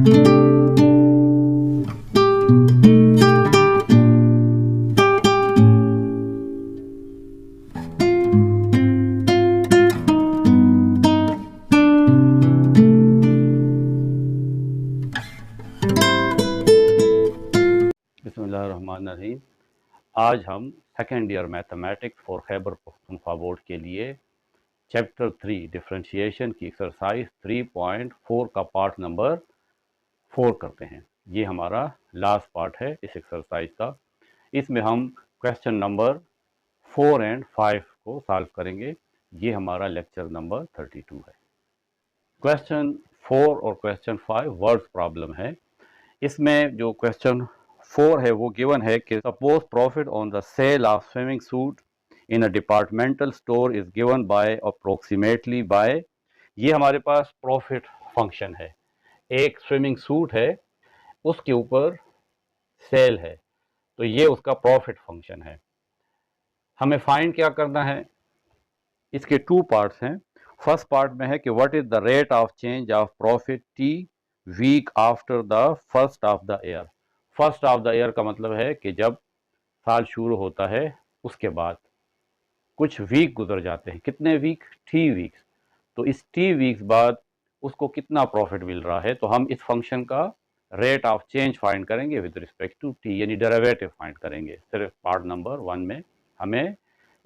बिस्मिल्लाहिर्रहमानिर्रहीम। आज हम second year mathematics for Khyber Pakhtunkhwa board के लिए चैप्टर 3 डिफरेंशिएशन की एक्सरसाइज 3.4 का पार्ट नंबर 4 करते हैं। ये हमारा लास्ट पार्ट है इस एक्सरसाइज का। इसमें हम क्वेश्चन नंबर 4 एंड 5 को सॉल्व करेंगे। ये हमारा लेक्चर नंबर 32 है। क्वेश्चन 4 और क्वेश्चन 5 वर्ड्स प्रॉब्लम है। इसमें जो क्वेश्चन 4 है वो गिवन है कि suppose profit on the sale of swimming suit in a departmental store is given by approximately by. ये हमारे पास प्रॉफिट फंक्शन है। एक स्विमिंग सूट है, उसके ऊपर सेल है, तो ये उसका प्रॉफिट फंक्शन है। हमें फाइंड क्या करना है, इसके टू पार्ट्स हैं। फर्स्ट पार्ट में है कि what is the rate of change of profit t week after the first of the year. First of the year का मतलब है कि जब साल शुरू होता है उसके बाद कुछ वीक गुजर जाते हैं। कितने वीक? T weeks. तो इस टी वीक्स बाद उसको कितना प्रॉफिट मिल रहा है, तो हम इस फंक्शन का रेट ऑफ चेंज फाइंड करेंगे विद रिस्पेक्ट टू टी, यानी डेरिवेटिव फाइंड करेंगे। सिर्फ पार्ट नंबर 1 में हमें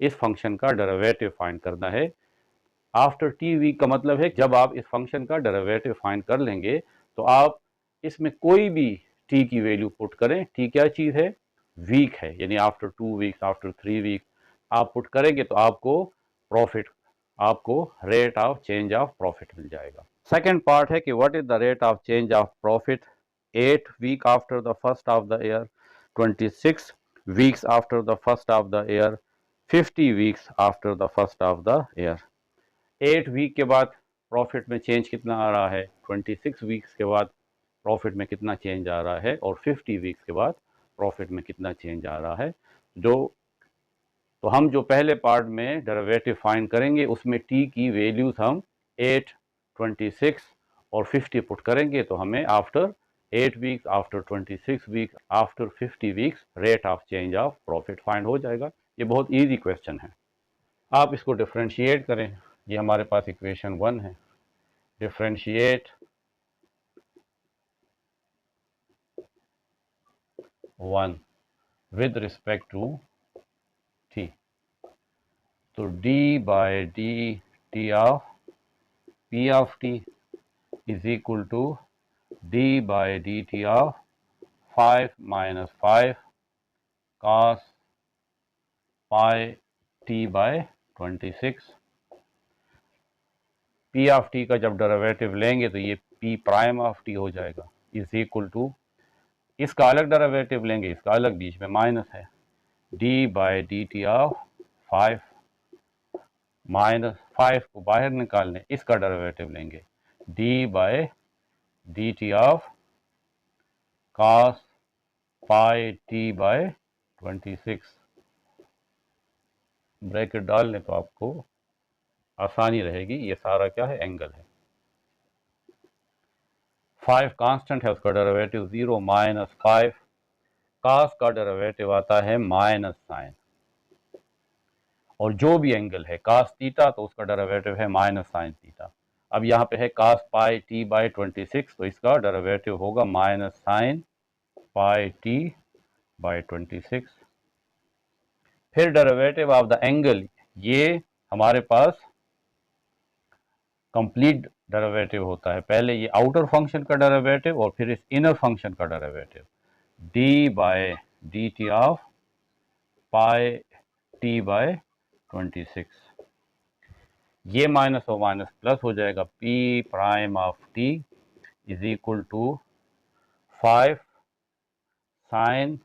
इस फंक्शन का डेरिवेटिव फाइंड करना है। आफ्टर टी वीक का मतलब है जब आप इस फंक्शन का डेरिवेटिव फाइंड कर लेंगे तो आप इसमें कोई भी टी की वैल्यू पुट करें। टी क्या चीज़ है? वीक है, यानी आफ्टर 2 वीक्स, आफ्टर 3 वीक आप पुट करेंगे तो आपको प्रॉफिट, आपको rate of change of profit मिल जाएगा। सेकेंड पार्ट है कि what is the rate of change of profit 8 week after the first of the year, 26 weeks after the first of the year, 50 weeks after the first of the year. 8 week के बाद profit में change कितना आ रहा है, 26 weeks के बाद profit में कितना चेंज आ रहा है, और 50 वीक्स के बाद प्रॉफिट में कितना चेंज आ रहा है। तो हम जो पहले पार्ट में डेरिवेटिव फाइंड करेंगे उसमें टी की वैल्यूज हम 8, 26 और 50 पुट करेंगे तो हमें after 8 weeks, after 26 weeks, after 50 weeks rate of change of profit find हो जाएगा। ये बहुत ईजी क्वेश्चन है। आप इसको डिफ्रेंशिएट करें। ये हमारे पास इक्वेशन 1 है। Differentiate 1 with respect to T, तो D by D T of P of T is equal to D by D T of 5 minus 5 cos pi T by 26। P of T का जब derivative लेंगे तो ये P prime of T हो जाएगा, is equal to, इसका अलग derivative लेंगे, इसका अलग, बीच में माइनस है, d by D T of 5 minus 5 को बाहर निकालने, इसका डेरिवेटिव लेंगे, d by D T of cos pi T by 26। Bracket डाल लें तो आपको आसानी रहेगी। ये सारा क्या है? एंगल है। 5 कांस्टेंट है, उसका डेरिवेटिव 0 माइनस 5 cos का डेरिवेटिव आता है माइनस साइन, और जो भी एंगल है cos थीटा तो उसका डेरिवेटिव है माइनस साइन थीटा। अब यहाँ पे है cos पाई टी बाई 26, तो इसका डेरिवेटिव होगा minus sign pi t by 26। फिर डेरिवेटिव ऑफ द एंगल, ये हमारे पास कंप्लीट डेरिवेटिव होता है। पहले ये आउटर फंक्शन का डेरिवेटिव और फिर इस इनर फंक्शन का derivative, d by D T of pi T by 26। ये माइनस और माइनस प्लस हो जाएगा, p prime of T is equal to 5 sine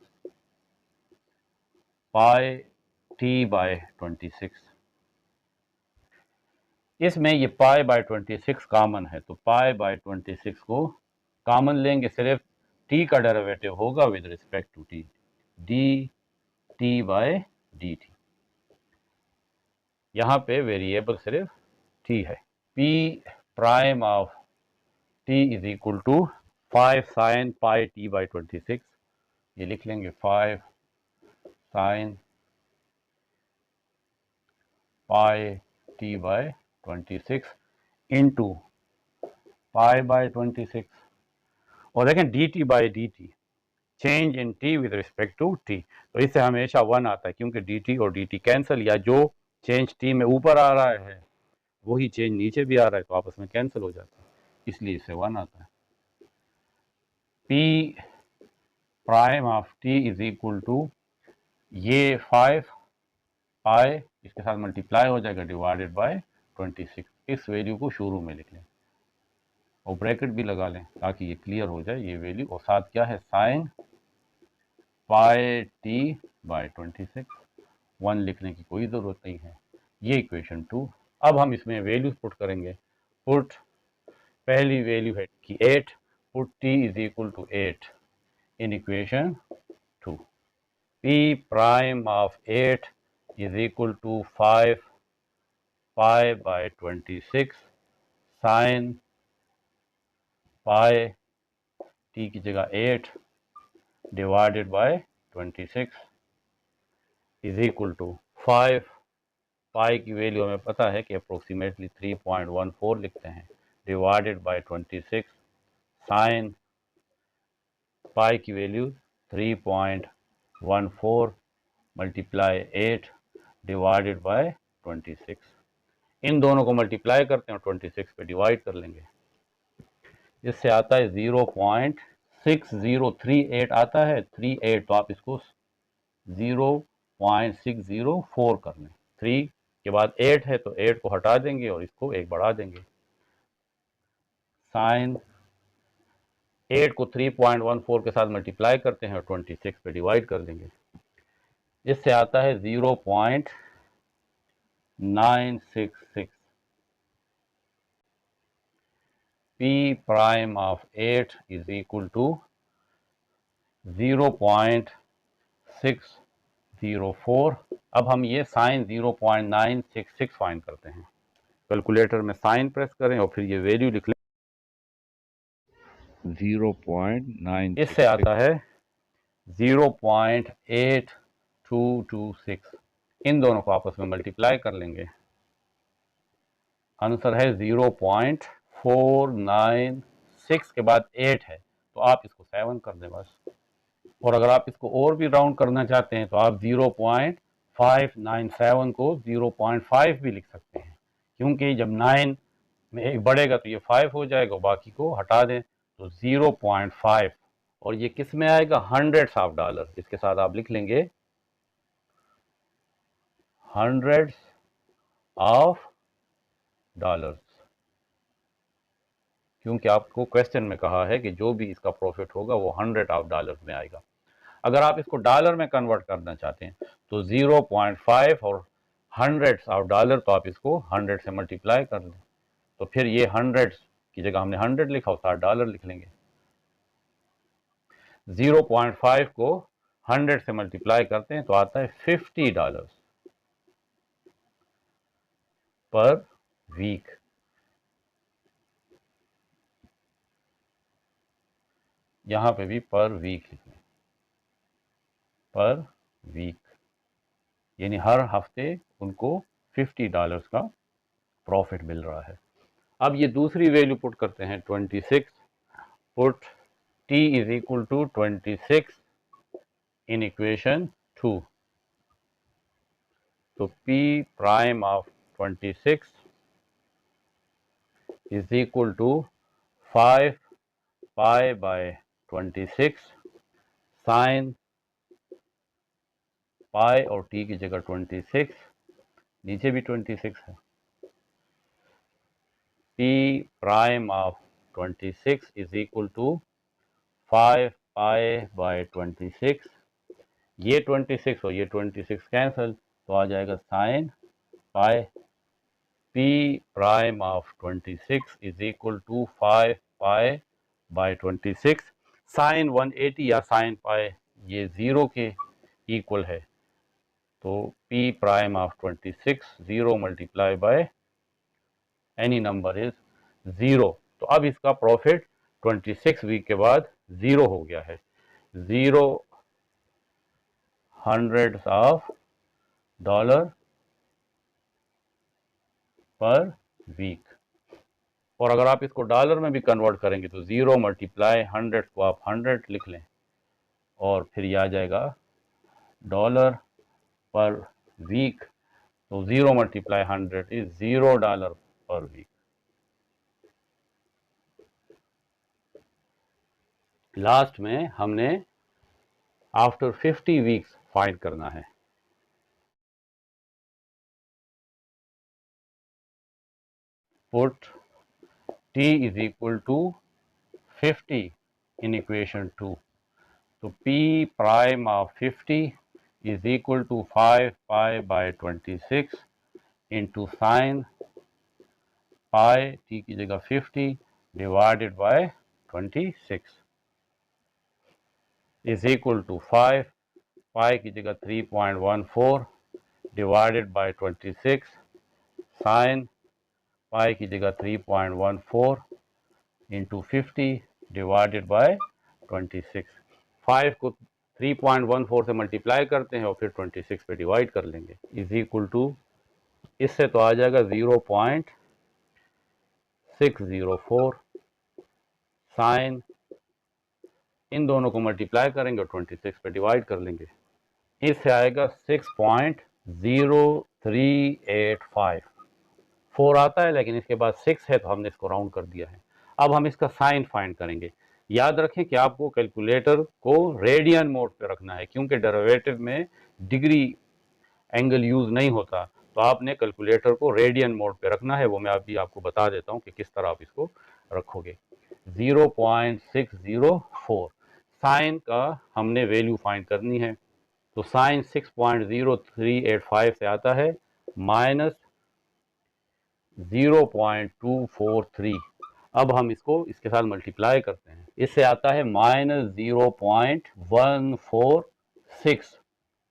pi T by 26। इसमें ये पाई बाय 26 कॉमन है, तो पाई बाय 26 को कॉमन लेंगे, सिर्फ टी का डेरिवेटिव होगा with respect to t, d t by D t. यहाँ पे वेरिएबल सिर्फ टी है। P prime of T is equal to 5 sine pi t by 26, ये लिख लेंगे 5 sine pi t by 26 into pi by 26, और देखें d T by D t, change in t with respect to T, तो इससे हमेशा 1 आता है क्योंकि डी टी और डी टी कैंसिल, या जो चेंज टी में ऊपर आ रहा है वही चेंज नीचे भी आ रहा है, तो आपस में कैंसिल हो जाता है, इसलिए इससे 1 आता है। P prime of T is equal to, ये 5 पाई इसके साथ मल्टीप्लाई हो जाएगा डिवाइडेड बाय 26, इस वैल्यू को शुरू में लिख लें और ब्रैकेट भी लगा लें ताकि ये क्लियर हो जाए ये वैल्यू, और साथ क्या है साइन पाई टी बाय 26, 1 लिखने की कोई ज़रूरत नहीं है। ये इक्वेशन 2। अब हम इसमें वैल्यूज पुट करेंगे। पुट पहली वैल्यू है कि 8, put t is equal to 8 in equation 2। p prime of 8 is equal to 5 pi by 26 sine pi t की जगह 8 divided by 26 is equal to 5, pi की वैल्यू हमें पता है कि अप्रोक्सीमेटली 3.14 लिखते हैं, डिवाइडेड बाय 26 साइन पाई की वैल्यू 3.14 मल्टीप्लाई 8 डिवाइडेड बाय 26, इन दोनों को मल्टीप्लाई करते हैं और 26 पे डिवाइड कर लेंगे, इससे आता है 0.6038 आता है, 38, तो आप इसको 0.604 कर लें, 3 के बाद 8 है तो 8 को हटा देंगे और इसको 1 बढ़ा देंगे, साइन 8 को 3.14 के साथ मल्टीप्लाई करते हैं और 26 पे डिवाइड कर देंगे, इससे आता है 0.966। p prime of 8 is equal to 0.604। अब हम ये साइन 0.966 फाइंड करते हैं, कैलकुलेटर में साइन प्रेस करें और फिर ये वैल्यू लिख लें 0.9, इससे आता है 0.8226, इन दोनों को आपस में मल्टीप्लाई कर लेंगे, आंसर है 0.496 के बाद 8 है तो आप इसको 7 कर दें बस, और अगर आप इसको और भी राउंड करना चाहते हैं तो आप 0.597 को 0.5 भी लिख सकते हैं, क्योंकि जब 9 में एक बढ़ेगा तो ये 5 हो जाएगा, बाकी को हटा दें तो 0.5, और ये किस में आएगा, हंड्रेड्स ऑफ डॉलर, इसके साथ आप लिख लेंगे हंड्रेड्स ऑफ डॉलर्स, क्योंकि आपको क्वेश्चन में कहा है कि जो भी इसका प्रॉफिट होगा वो 100 ऑफ डॉलर्स में आएगा। अगर आप इसको डॉलर में कन्वर्ट करना चाहते हैं तो 0.5 और हंड्रेड्स ऑफ डॉलर, तो आप इसको 100 से मल्टीप्लाई कर लें, तो फिर ये हंड्रेड्स की जगह हमने 100 लिखा और साथ डॉलर लिख लेंगे, 0.5 को 100 से मल्टीप्लाई करते हैं तो आता है $50 पर वीक। यहां पे भी पर वीक लिखें, पर वीक, यानी हर हफ्ते उनको $50 का प्रॉफिट मिल रहा है। अब ये दूसरी वैल्यू पुट करते हैं 26, put t is equal to 26 in equation 2, तो p prime of 26 is equal to 5 pi by 26 sine pi और t की जगह 26, नीचे भी 26 है, p prime of 26 is equal to 5 pi by 26, ये 26 और ये 26 कैंसिल, तो आ जाएगा sine pi, p prime of 26 is equal to 5 pi by 26, sine 180 या साइन पाई ये 0 के इक्वल है, तो p prime of 26 0 multiply by any number is 0, तो अब इसका प्रॉफिट 26 वीक के बाद 0 हो गया है, 0 hundreds of dollar per week. और अगर आप इसको डॉलर में भी कन्वर्ट करेंगे तो 0 मल्टीप्लाई 100 को आप 100 लिख लें और फिर ये आ जाएगा डॉलर पर वीक। तो 0 मल्टीप्लाई 100 इज $0 पर वीक। लास्ट में हमने आफ्टर 50 वीक्स फाइंड करना है। Put t is equal to 50 in equation 2. तो p prime of 50 is equal to 5 pi by 26 into sin pi t की जगह 50 divided by 26 is equal to 5 pi की जगह 3.14 divided by 26 sin pi की जगह 3.14 into 50 divided by 26। 5 को 3.14 से multiply करते हैं और फिर 26 पे डिवाइड कर लेंगे, इज इक्वल टू, इससे तो आ जाएगा 0.604 साइन, इन दोनों को मल्टीप्लाई करेंगे और 26 पे डिवाइड कर लेंगे, इससे आएगा 6.0385। 4 आता है लेकिन इसके बाद 6 है तो हमने इसको राउंड कर दिया है। अब हम इसका साइन फाइंड करेंगे। याद रखें कि आपको कैलकुलेटर को रेडियन मोड पे रखना है, क्योंकि डेरिवेटिव में डिग्री एंगल यूज नहीं होता, तो आपने कैलकुलेटर को रेडियन मोड पे रखना है। वो मैं अभी आपको बता देता हूं कि किस तरह आप इसको रखोगे। 0.604 साइन का हमने वैल्यू फाइंड करनी है, तो साइन 6.0385 से आता है माइनस 0.243। अब हम इसको इसके साथ मल्टीप्लाई करते हैं, इससे आता है माइनस 0.146।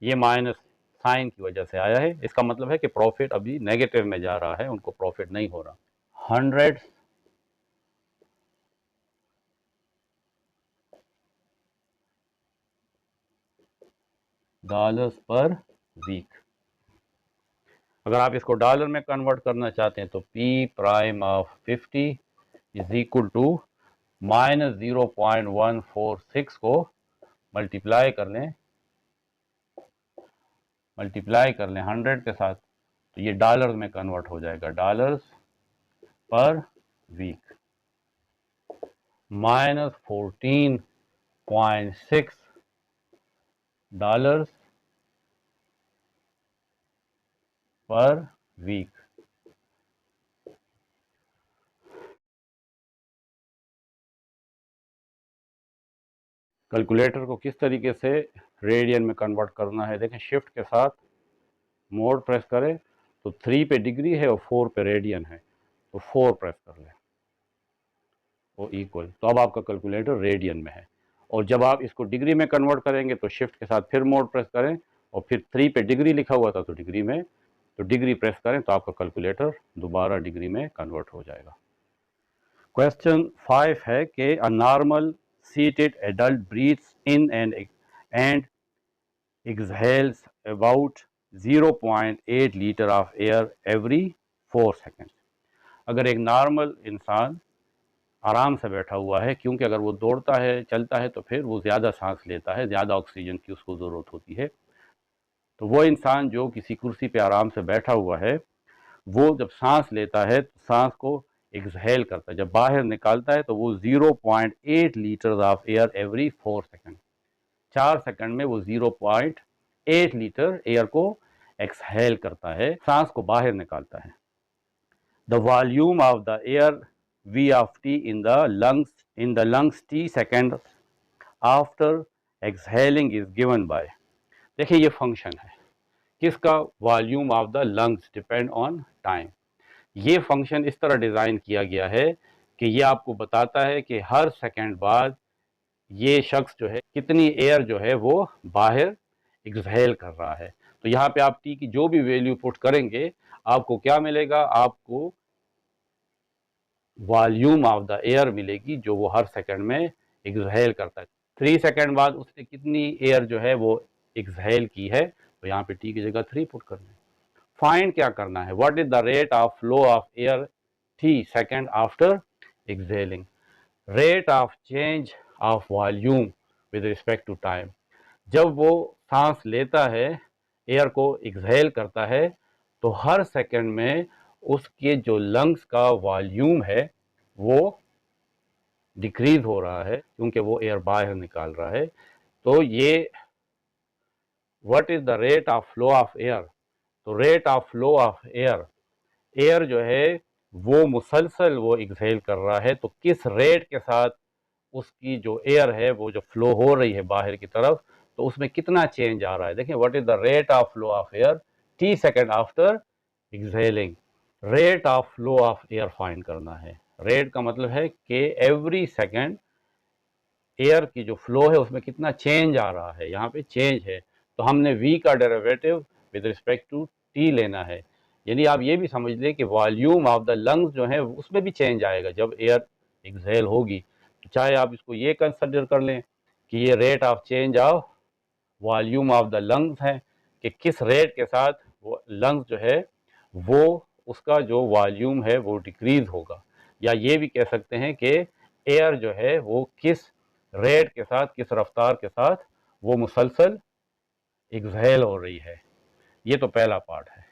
ये माइनस साइन की वजह से आया है, इसका मतलब है कि प्रॉफिट अभी नेगेटिव में जा रहा है, उनको प्रॉफिट नहीं हो रहा। 100 डॉलर्स पर वीक। अगर आप इसको डॉलर में कन्वर्ट करना चाहते हैं तो P prime of 50 is equal to minus 0.146 को मल्टीप्लाई कर लें 100 के साथ, तो ये डॉलर में कन्वर्ट हो जाएगा, dollars per week. Minus 14.6 dollars per week. Calculator को किस तरीके से रेडियन में कन्वर्ट करना है, देखें, शिफ्ट के साथ मोड प्रेस करें तो 3 पे डिग्री है और 4 पे रेडियन है, तो 4 प्रेस कर लें वो इक्वल, तो अब आपका कैलकुलेटर रेडियन में है। और जब आप इसको डिग्री में कन्वर्ट करेंगे तो शिफ्ट के साथ फिर मोड प्रेस करें और फिर 3 पे डिग्री लिखा हुआ था तो डिग्री में, तो डिग्री प्रेस करें तो आपका कैलकुलेटर दोबारा डिग्री में कन्वर्ट हो जाएगा। क्वेश्चन 5 है कि a normal seated adult breathes in and exhales about 0.8 litre of air every 4 seconds. अगर एक नॉर्मल इंसान आराम से बैठा हुआ है, क्योंकि अगर वो दौड़ता है चलता है तो फिर वो ज़्यादा सांस लेता है, ज़्यादा ऑक्सीजन की उसको ज़रूरत होती है, तो वो इंसान जो किसी कुर्सी पे आराम से बैठा हुआ है वो जब सांस लेता है तो सांस को एक्सहेल करता है, जब बाहर निकालता है तो वो 0.8 litre of air every 4 second, 4 second में वो 0.8 लीटर एयर को एक्सहेल करता है, सांस को बाहर निकालता है। The volume of the air V of T in the lungs T second after exhaling is given bye, देखिए ये फंक्शन है किसका, volume of the lungs depend on time. ये फंक्शन इस तरह डिज़ाइन किया गया है कि ये आपको बताता है कि हर सेकंड बाद ये शख्स जो है कितनी एयर जो है वो बाहर एक्सहेल कर रहा है। तो यहाँ पे आप टी की जो भी वैल्यू पुट करेंगे आपको क्या मिलेगा, आपको वॉल्यूम ऑफ द एयर मिलेगी जो वो हर सेकंड में एक्सहेल करता है। 3 सेकंड बाद उसने कितनी एयर जो है वो एक्सहेल की है, तो यहाँ पे टी की जगह 3 पुट करना है। फाइंड क्या करना है, what is the rate of flow of air t second after exhaling. Rate of change of volume with respect to time. जब वो सांस लेता है, एयर को एक्सहेल करता है, तो हर सेकंड में उसके जो लंग्स का वॉल्यूम है वो डिक्रीज हो रहा है, क्योंकि वो एयर बाहर निकाल रहा है। तो ये what is the rate of flow of air, तो rate of flow of air, air जो है वो मुसलसल वो एक्सहेल कर रहा है, तो किस रेट के साथ उसकी जो एयर है वो जो फ्लो हो रही है बाहर की तरफ, तो उसमें कितना चेंज आ रहा है। देखिए, what is the rate of flow of air T second after exhaling. Rate of flow of air find करना है। रेट का मतलब है कि एवरी सेकेंड एयर की जो फ्लो है उसमें कितना चेंज आ रहा है, यहाँ पे चेंज है, तो हमने v का derivative with respect to t लेना है। यानी आप ये भी समझ लें कि वॉल्यूम ऑफ द लंग्स जो है उसमें भी चेंज आएगा जब एयर एक्सहेल होगी। तो चाहे आप इसको ये कंसिडर कर लें कि ये rate of change of volume of the lungs है, कि किस रेट के साथ वो लंग्स जो है वो उसका जो वॉल्यूम है वो डिक्रीज होगा। या ये भी कह सकते हैं कि एयर जो है वो किस रेट के साथ, किस रफ्तार के साथ वो मुसलसल एक्सहेल हो रही है। ये तो पहला पार्ट है।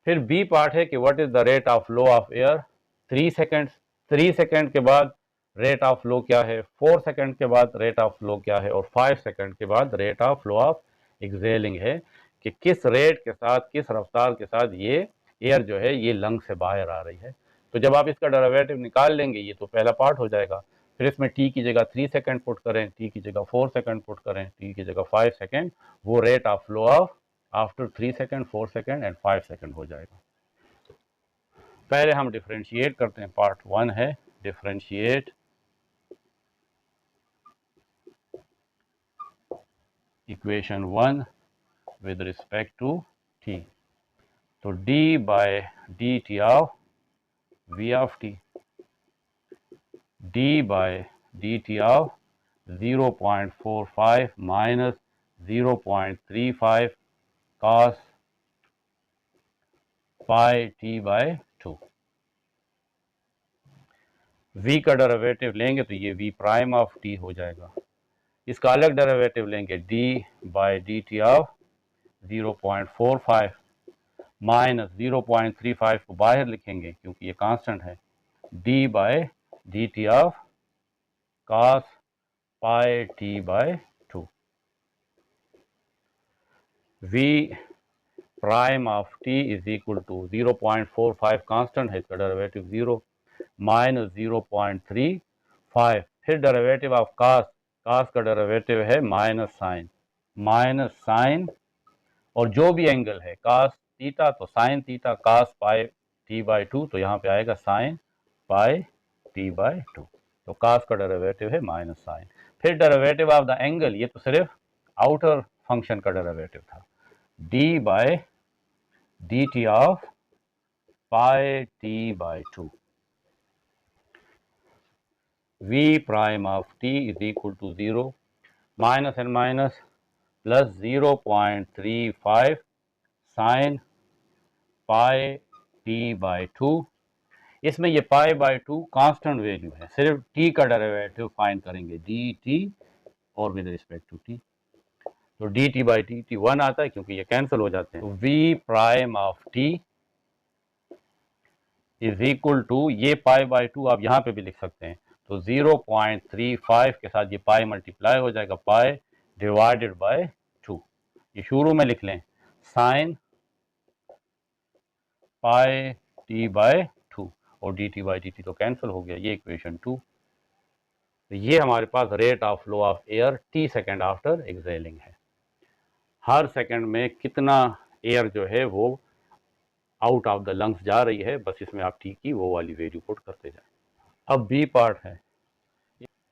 फिर बी पार्ट है कि what is the rate of flow of air 3 seconds. 3 second के बाद रेट ऑफ फ्लो क्या है, 4 सेकेंड के बाद रेट ऑफ फ्लो क्या है, और 5 सेकेंड के बाद rate of flow of exhaling है, कि किस रेट के साथ, किस रफ्तार के साथ ये एयर जो है ये लंग से बाहर आ रही है। तो जब आप इसका डेरिवेटिव निकाल लेंगे, ये तो पहला पार्ट हो जाएगा। फिर इसमें टी की जगह 3 सेकेंड पुट करें, टी की जगह 4 सेकेंड पुट करें, टी की जगह 5 सेकेंड, वो rate of flow of after 3 second, 4 second and 5 second हो जाएगा। पहले हम डिफरेंशिएट करते हैं। पार्ट 1 है differentiate equation 1 with respect to t। तो d by dt of v of t, d by dt of 0.45 minus 0.35 cos pi t by 2। v का derivative लेंगे तो ये v प्राइम ऑफ t हो जाएगा। इसका अलग डेरिवेटिव लेंगे, d by D T of 0.45 minus 0.35 को बाहर लिखेंगे क्योंकि ये कांस्टेंट है, d by D T of cos pi t by 2। v prime of t is equal to 0.45 constant है, इसका डेरिवेटिव 0 माइनस 0.35, फिर डेरिवेटिव ऑफ cos का डेरिवेटिव है माइनस साइन और जो भी एंगल है cos थीटा तो sine theta, cos pi t by 2, तो यहाँ पे आएगा साइन पाई t बाई 2। तो cos का डेरिवेटिव है माइनस साइन। फिर डेरिवेटिव ऑफ द एंगल, ये तो सिर्फ आउटर फंक्शन का डेरिवेटिव था, d by D T of pi t by 2। v prime of t is equal to 0, minus and minus plus 0.35 sin pi t by 2। इसमें ये pi by 2 constant value है, सिर्फ t का derivative find करेंगे, dt और with respect to t। तो dt by dt 1 आता है क्योंकि ये कैंसिल हो जाते हैं। तो v prime of t is equal to, ये पाई बाई 2 आप यहाँ पे भी लिख सकते हैं, तो 0.35 के साथ ये पाई मल्टीप्लाई हो जाएगा, पाई डिवाइडेड बाय 2। ये शुरू में लिख लें, साइन पाई टी बाय 2 और D T by D T तो कैंसिल हो गया, ये इक्वेशन 2। तो ये हमारे पास rate of flow of air T second after exhaling है। हर सेकेंड में कितना एयर जो है वो आउट ऑफ द लंग्स जा रही है, बस इसमें आप टी की वो वाली वैल्यू पुट करते जाए। अब बी पार्ट है,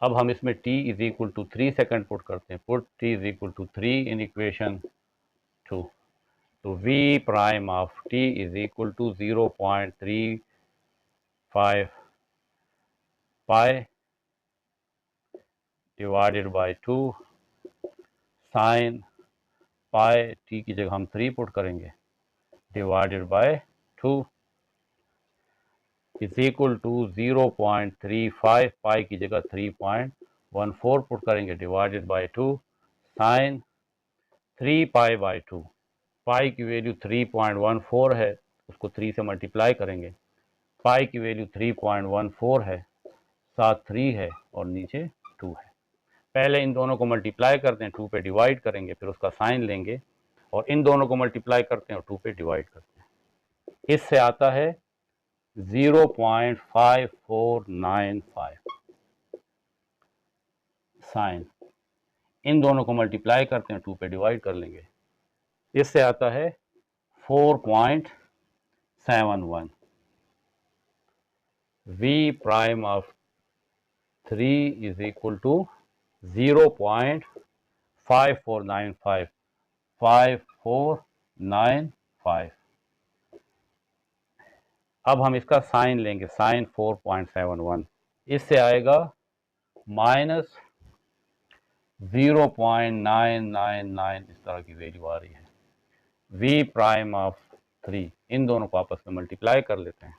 अब हम इसमें t is equal to 3 second put करते हैं, put t is equal to 3 in equation 2। तो v prime of t is equal to 0.35 pi divided by 2 sine pi, t की जगह हम 3 पुट करेंगे, divided by 2 is equal to 0.35, pi की जगह 3.14 put करेंगे, divided by 2 sine 3 pi by 2, pi की value 3.14 है, उसको 3 से मल्टीप्लाई करेंगे, पाई की वैल्यू 3.14 है, साथ 3 है और नीचे 2 है। पहले इन दोनों को मल्टीप्लाई करते हैं, 2 पे डिवाइड करेंगे, फिर उसका साइन लेंगे और इन दोनों को मल्टीप्लाई करते हैं और 2 पे डिवाइड करते हैं। इससे आता है 0.5495 साइन, इन दोनों को मल्टीप्लाई करते हैं, 2 पे डिवाइड कर लेंगे, इससे आता है 4.71। v prime of 3 is equal to 0.5495 5495। अब हम इसका साइन लेंगे, साइन 4.71, इससे आएगा माइनस 0.999, इस तरह की वैल्यू आ रही है। v प्राइम ऑफ 3, इन दोनों को आपस में मल्टीप्लाई कर लेते हैं,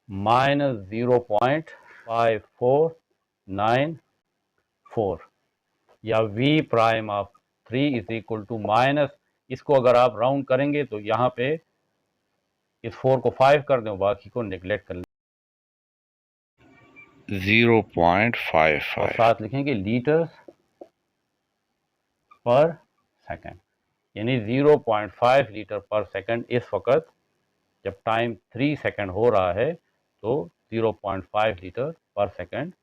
माइनस 0.5494 या v prime of 3 is equal to minus, इसको अगर आप राउंड करेंगे तो यहाँ पे इस 4 को 5 कर दें, बाकी को नेग्लेक्ट कर लें, 0.55 और साथ लिखेंगे लीटर्स पर सेकंड, यानी 0.5 लीटर पर सेकंड। इस वक्त जब टाइम 3 सेकंड हो रहा है तो 0.5 लीटर पर सेकंड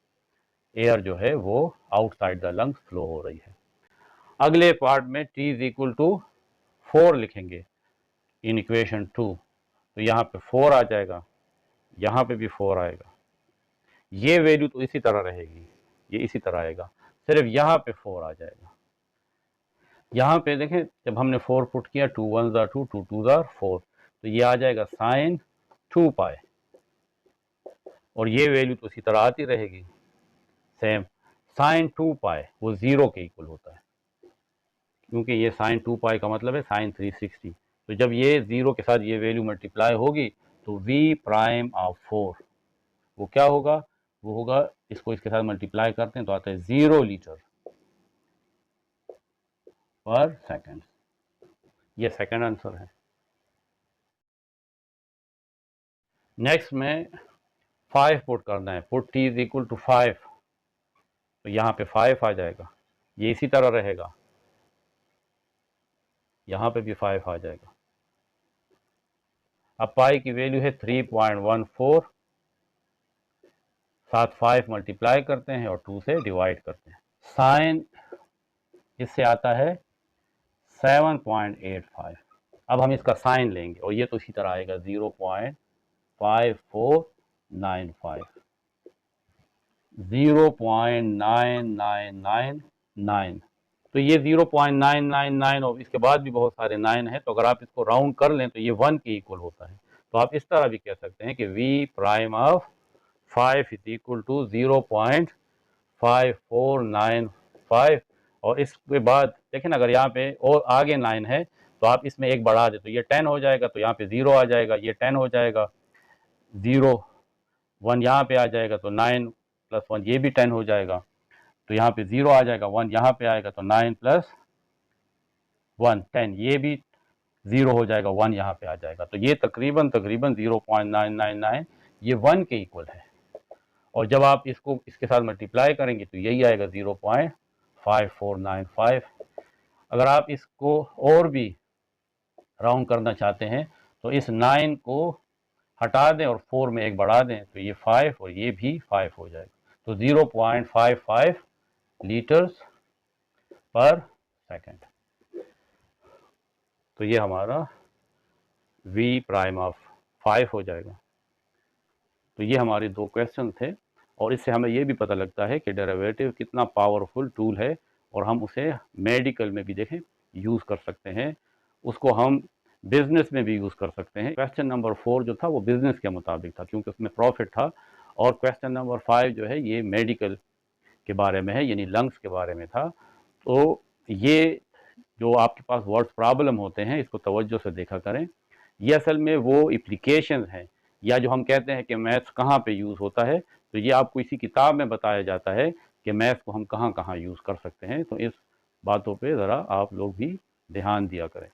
एयर जो है वो आउटसाइड द लंग्स फ्लो हो रही है। अगले पार्ट में t इज इक्वल टू 4 लिखेंगे इन इक्वेशन 2, तो यहाँ पे 4 आ जाएगा, यहाँ पे भी 4 आएगा, ये वैल्यू तो इसी तरह रहेगी, ये इसी तरह आएगा, सिर्फ यहाँ पे 4 आ जाएगा। यहाँ पे देखें जब हमने 4 पुट किया, 2 1 ज़ा 2, 2 2 ज़ा 4, तो ये आ जाएगा साइन 2 पाई, और ये वैल्यू तो इसी तरह आती रहेगी सेम। साइन 2 पाई वो 0 के इक्वल होता है, क्योंकि ये साइन 2 पाई का मतलब है साइन 360, तो जब ये 0 के साथ ये वैल्यू मल्टीप्लाई होगी तो v प्राइम ऑफ 4 वो क्या होगा, वो होगा, इसको इसके साथ मल्टीप्लाई करते हैं तो आता है 0 लीटर पर सेकंड। ये सेकंड आंसर है। नेक्स्ट में 5 पुट करना है, put t is equal to 5, तो यहाँ पे 5 आ जाएगा, ये इसी तरह रहेगा, यहाँ पे भी 5 आ जाएगा। अब पाई की वैल्यू है 3.14, साथ 5 मल्टीप्लाई करते हैं और 2 से डिवाइड करते हैं, साइन इससे आता है 7.85। अब हम इसका साइन लेंगे और ये तो इसी तरह आएगा 0.5495, 0.9999, तो ये 0.999 और इसके बाद भी बहुत सारे 9 है, तो अगर आप इसको राउंड कर लें तो ये 1 के इक्वल होता है। तो आप इस तरह भी कह सकते हैं कि v prime of 5 is equal to 0.5495, और इसके बाद देखें अगर यहाँ पे और आगे 9 है तो आप इसमें एक बढ़ा दे तो ये 10 हो जाएगा, तो यहाँ पे 0 आ जाएगा, ये 10 हो जाएगा, 0 1 यहाँ पे आ जाएगा, तो 9 प्लस 1 ये भी 10 हो जाएगा, तो यहाँ पे 0 आ जाएगा, 1 यहाँ पे आएगा, तो 9 प्लस 1 10, ये भी 0 हो जाएगा, 1 यहाँ पे आ जाएगा, तो ये तकरीबन 0.999 ये 1 के इक्वल है। और जब आप इसको इसके साथ मल्टीप्लाई करेंगे तो यही आएगा 0.5495। अगर आप इसको और भी राउंड करना चाहते हैं तो इस 9 को हटा दें और 4 में एक बढ़ा दें, तो ये 5 और ये भी 5 हो जाएगा, तो 0.55 लीटर्स पर सेकंड। तो ये हमारा v प्राइम ऑफ 5 हो जाएगा। तो ये हमारे 2 क्वेश्चन थे, और इससे हमें ये भी पता लगता है कि डेरिवेटिव कितना पावरफुल टूल है, और हम उसे मेडिकल में भी देखें यूज़ कर सकते हैं, उसको हम बिज़नेस में भी यूज़ कर सकते हैं। क्वेश्चन नंबर 4 जो था वो बिज़नेस के मुताबिक था, क्योंकि उसमें प्रॉफिट था और क्वेश्चन नंबर 5 जो है ये मेडिकल के बारे में है, यानी लंग्स के बारे में था। तो ये जो आपके पास वर्ड्स प्रॉब्लम होते हैं इसको तवज्जो से देखा करें। ये असल में वो एप्लीकेशन हैं, या जो हम कहते हैं कि मैथ्स कहाँ पे यूज़ होता है, तो ये आपको इसी किताब में बताया जाता है कि मैथ्स को हम कहाँ कहाँ यूज़ कर सकते हैं। तो इस बातों पे ज़रा आप लोग भी ध्यान दिया करें।